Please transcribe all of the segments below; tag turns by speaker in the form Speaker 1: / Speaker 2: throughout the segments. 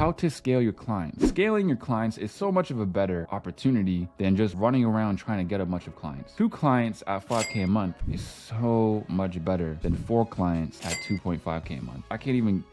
Speaker 1: How to scale your clients. Scaling your clients is so much of a better opportunity than just running around trying to get a bunch of clients. 2 clients at 5K a month is so much better than 4 clients at 2.5K a month. I can't even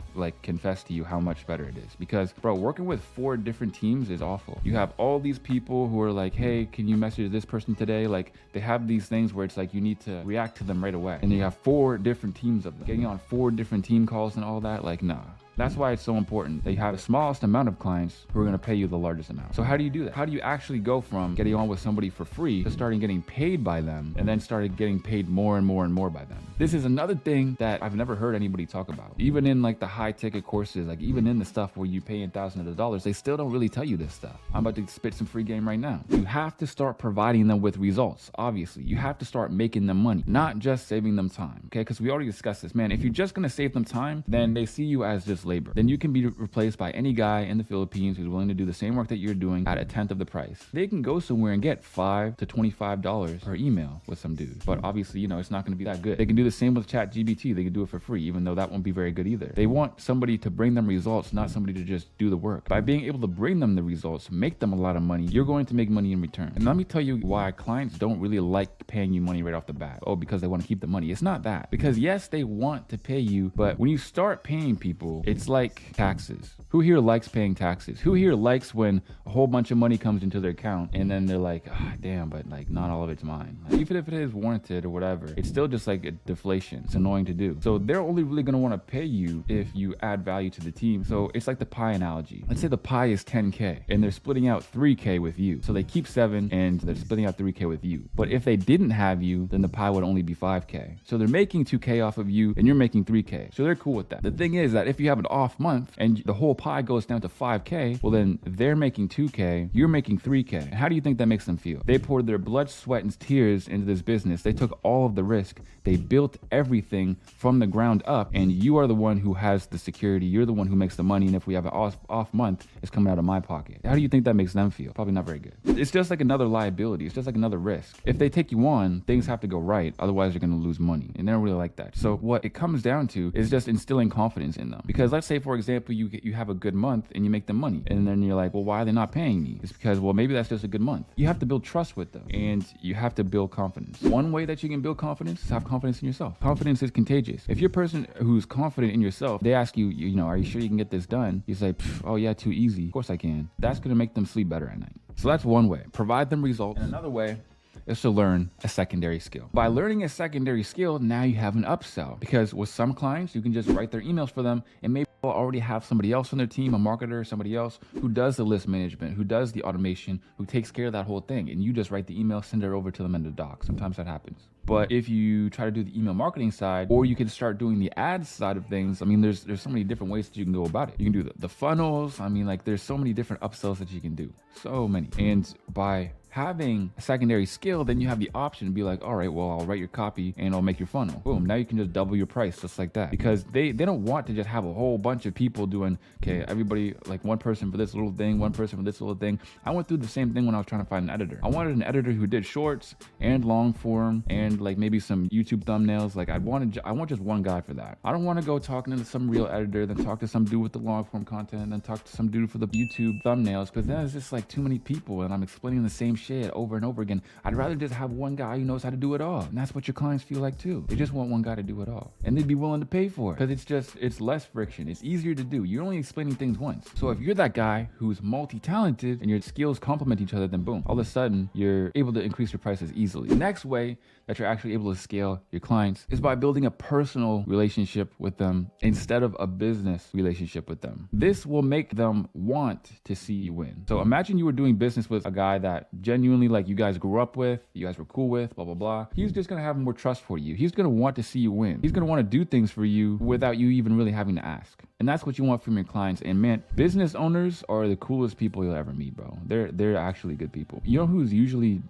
Speaker 1: confess to you how much better it is, because bro, working with 4 different teams is awful. You have all these people who are like, hey, can you message this person today? Like, they have these things where it's like you need to react to them right away, and you have 4 different teams of them. Getting on 4 different team calls and all that, like, nah. That's why it's so important that you have the smallest amount of clients who are going to pay you the largest amount. So how do you do that? How do you actually go from getting on with somebody for free to starting getting paid by them, and then started getting paid more and more and more by them? This is another thing that I've never heard anybody talk about. Even in the high ticket courses, even in the stuff where you pay in thousands of dollars, they still don't really tell you this stuff. I'm about to spit some free game right now. You have to start providing them with results. Obviously, you have to start making them money, not just saving them time. Okay, because we already discussed this, man. If you're just going to save them time, then they see you as just labor. Then you can be replaced by any guy in the Philippines who's willing to do the same work that you're doing at 1/10 of the price. They can go somewhere and get $5 to $25 per email with some dude. But obviously, it's not going to be that good. They can do the same with ChatGPT. They can do it for free, even though that won't be very good either. They want somebody to bring them results, not somebody to just do the work. By being able to bring them the results, make them a lot of money, you're going to make money in return. And let me tell you why clients don't really like paying you money right off the bat. Oh, because they want to keep the money. It's not that. Because yes, they want to pay you, but when you start paying people, it's like taxes. Who here likes paying taxes? Who here likes when a whole bunch of money comes into their account and then they're like, damn, but not all of it's mine. Even if it is warranted or whatever, it's still just like a deflation. It's annoying to do. So they're only really going to want to pay you if you add value to the team. So it's like the pie analogy. Let's say the pie is 10K and they're splitting out 3K with you. So they keep 7 and they're splitting out 3K with you. But if they didn't have you, then the pie would only be 5K. So they're making 2K off of you and you're making 3K. So they're cool with that. The thing is that if you have an off month and the whole pie goes down to 5K, well then they're making 2K, you're making 3K. And how do you think that makes them feel? They poured their blood, sweat, and tears into this business. They took all of the risk. They built everything from the ground up, and you are the one who has the security. You're the one who makes the money, and if we have an off month, it's coming out of my pocket. How do you think that makes them feel? Probably not very good. It's just like another liability. It's just like another risk. If they take you on, things have to go right. Otherwise, you're going to lose money, and they don't really like that. So what it comes down to is just instilling confidence in them. Because let's say, for example, you have a good month and you make them money, and then you're like, well, why are they not paying me? It's because, well, maybe that's just a good month. You have to build trust with them, and you have to build confidence. One way that you can build confidence is have confidence in yourself. Confidence is contagious. If you're a person who's confident in yourself, they ask you, are you sure you can get this done? You say, oh yeah, too easy. Of course I can. That's going to make them sleep better at night. So that's one way. Provide them results. And another way is to learn a secondary skill. By learning a secondary skill, now you have an upsell, because with some clients, you can just write their emails for them, and maybe they'll already have somebody else on their team, a marketer, somebody else who does the list management, who does the automation, who takes care of that whole thing. And you just write the email, send it over to them in the doc. Sometimes that happens. But if you try to do the email marketing side, or you can start doing the ads side of things, there's so many different ways that you can go about it. You can do the funnels. There's so many different upsells that you can do. So many. And by having a secondary skill, then you have the option to be like, all right, well, I'll write your copy and I'll make your funnel. Boom. Now you can just double your price just like that, because they don't want to just have a whole bunch of people doing, okay, everybody, like one person for this little thing, one person for this little thing. I went through the same thing when I was trying to find an editor. I wanted an editor who did shorts and long form and maybe some YouTube thumbnails. I want just one guy for that. I don't want to go talking to some real editor, then talk to some dude with the long form content, and then talk to some dude for the YouTube thumbnails, because then it's just too many people and I'm explaining the same shit over and over again. I'd rather just have one guy who knows how to do it all. And that's what your clients feel like too. They just want one guy to do it all, and they'd be willing to pay for it, because it's less friction. It's easier to do. You're only explaining things once. So if you're that guy who's multi-talented and your skills complement each other, then boom, all of a sudden you're able to increase your prices easily. The next way that you're actually able to scale your clients is by building a personal relationship with them instead of a business relationship with them. This will make them want to see you win. So imagine you were doing business with a guy that genuinely you guys grew up with, you guys were cool with, blah, blah, blah. He's just going to have more trust for you. He's going to want to see you win. He's going to want to do things for you without you even really having to ask. And that's what you want from your clients. And man, business owners are the coolest people you'll ever meet, bro. They're actually good people. You know who's usually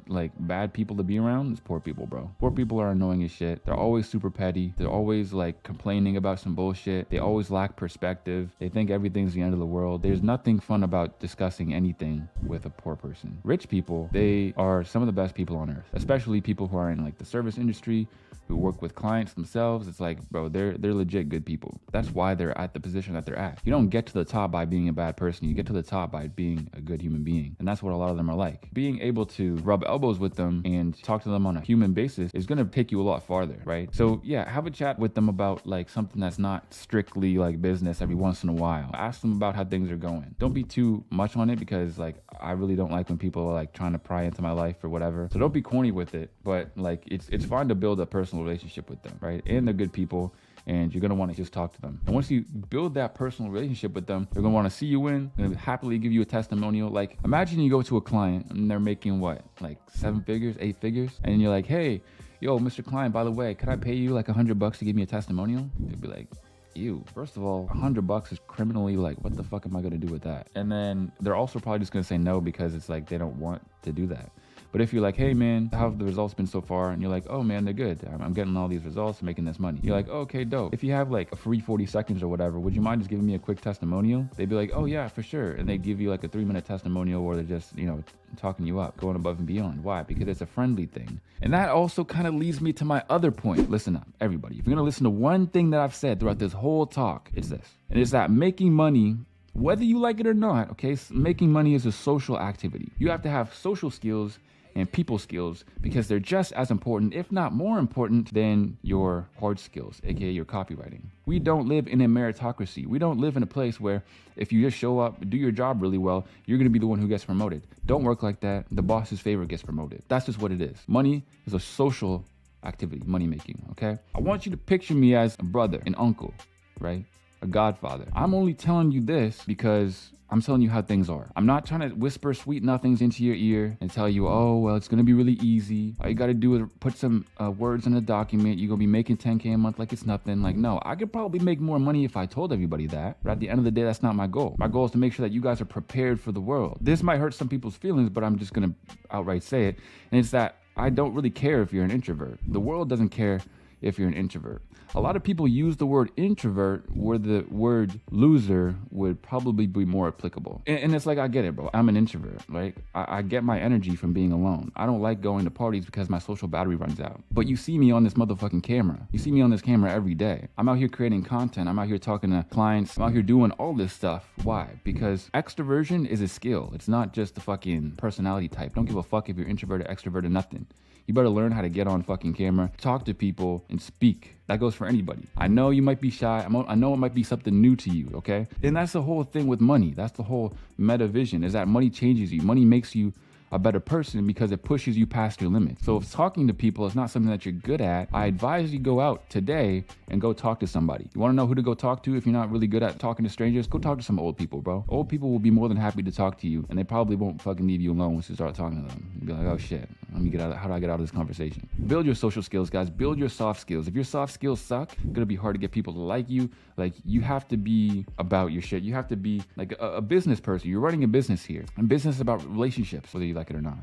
Speaker 1: bad people to be around? It's poor people, bro. Poor people are annoying as shit. They're always super petty. They're always complaining about some bullshit. They always lack perspective. They think everything's the end of the world. There's nothing fun about discussing anything with a poor person. Rich people people, they are some of the best people on earth, especially people who are in like the service industry, who work with clients themselves. It's like, bro, they're legit good people. That's why they're at the position that they're at. You don't get to the top by being a bad person. You get to the top by being a good human being. And that's what a lot of them are like. Being able to rub elbows with them and talk to them on a human basis is going to take you a lot farther, right? So yeah, have a chat with them about like something that's not strictly like business every once in a while. Ask them about how things are going. Don't be too much on it, because like I really don't like when people are like trying to pry into my life or whatever. So don't be corny with it, but like it's fine to build a personal relationship with them, right? And they're good people, and you're going to want to just talk to them. And once you build that personal relationship with them, they're going to want to see you in, they're going to happily give you a testimonial. Like imagine you go to a client and they're making what, like 7 figures, 8 figures, and you're like, hey, yo, Mr. Client, by the way, could I pay you like $100 to give me a testimonial? They'd be like, ew, first of all, $100 is criminally, like, what the fuck am I going to do with that? And then they're also probably just going to say no, because it's like they don't want to do that. But if you're like, hey man, how have the results been so far? And you're like, oh man, they're good. I'm getting all these results, making this money. You're like, oh, okay, dope. If you have like a free 40 seconds or whatever, would you mind just giving me a quick testimonial? They'd be like, oh yeah, for sure. And they give you like a 3-minute testimonial where they're just, you know, talking you up, going above and beyond. Why? Because it's a friendly thing. And that also kind of leads me to my other point. Listen up, everybody. If you're going to listen to one thing that I've said throughout this whole talk, it's this. And it's that making money, whether you like it or not, okay, making money is a social activity. You have to have social skills and people skills, because they're just as important, if not more important, than your hard skills, aka your copywriting. We don't live in a meritocracy. We don't live in a place where if you just show up, do your job really well, you're gonna be the one who gets promoted. Don't work like that. The boss's favorite gets promoted. That's just what it is. Money is a social activity, money making, okay? I want you to picture me as a brother, an uncle, right? A godfather. I'm only telling you this because I'm telling you how things are. I'm not trying to whisper sweet nothings into your ear and tell you, oh, well, it's going to be really easy. All you got to do is put some words in a document. You're going to be making 10K a month like it's nothing. Like, no, I could probably make more money if I told everybody that. But at the end of the day, that's not my goal. My goal is to make sure that you guys are prepared for the world. This might hurt some people's feelings, but I'm just going to outright say it. And it's that I don't really care if you're an introvert. The world doesn't care if you're an introvert. A lot of people use the word introvert where the word loser would probably be more applicable. And it's like, I get it, bro. I'm an introvert, right? I get my energy from being alone. I don't like going to parties because my social battery runs out. But you see me on this motherfucking camera. You see me on this camera every day. I'm out here creating content. I'm out here talking to clients. I'm out here doing all this stuff. Why? Because extroversion is a skill. It's not just the fucking personality type. Don't give a fuck if you're introvert or extrovert or nothing. You better learn how to get on fucking camera, talk to people, and speak. That goes for anybody. I know you might be shy. I know it might be something new to you, okay? And that's the whole thing with money. That's the whole meta vision, is that money changes you. Money makes you a better person because it pushes you past your limits. So if talking to people is not something that you're good at, I advise you go out today and go talk to somebody. You want to know who to go talk to if you're not really good at talking to strangers? Go talk to some old people, bro. Old people will be more than happy to talk to you, and they probably won't fucking leave you alone once you start talking to them. You'll be like, oh shit, let me get out. How do I get out of this conversation? Build your social skills, guys. Build your soft skills. If your soft skills suck, it's gonna be hard to get people to like you. Like, you have to be about your shit. You have to be like a business person. You're running a business here, and business is about relationships, whether you like it or not.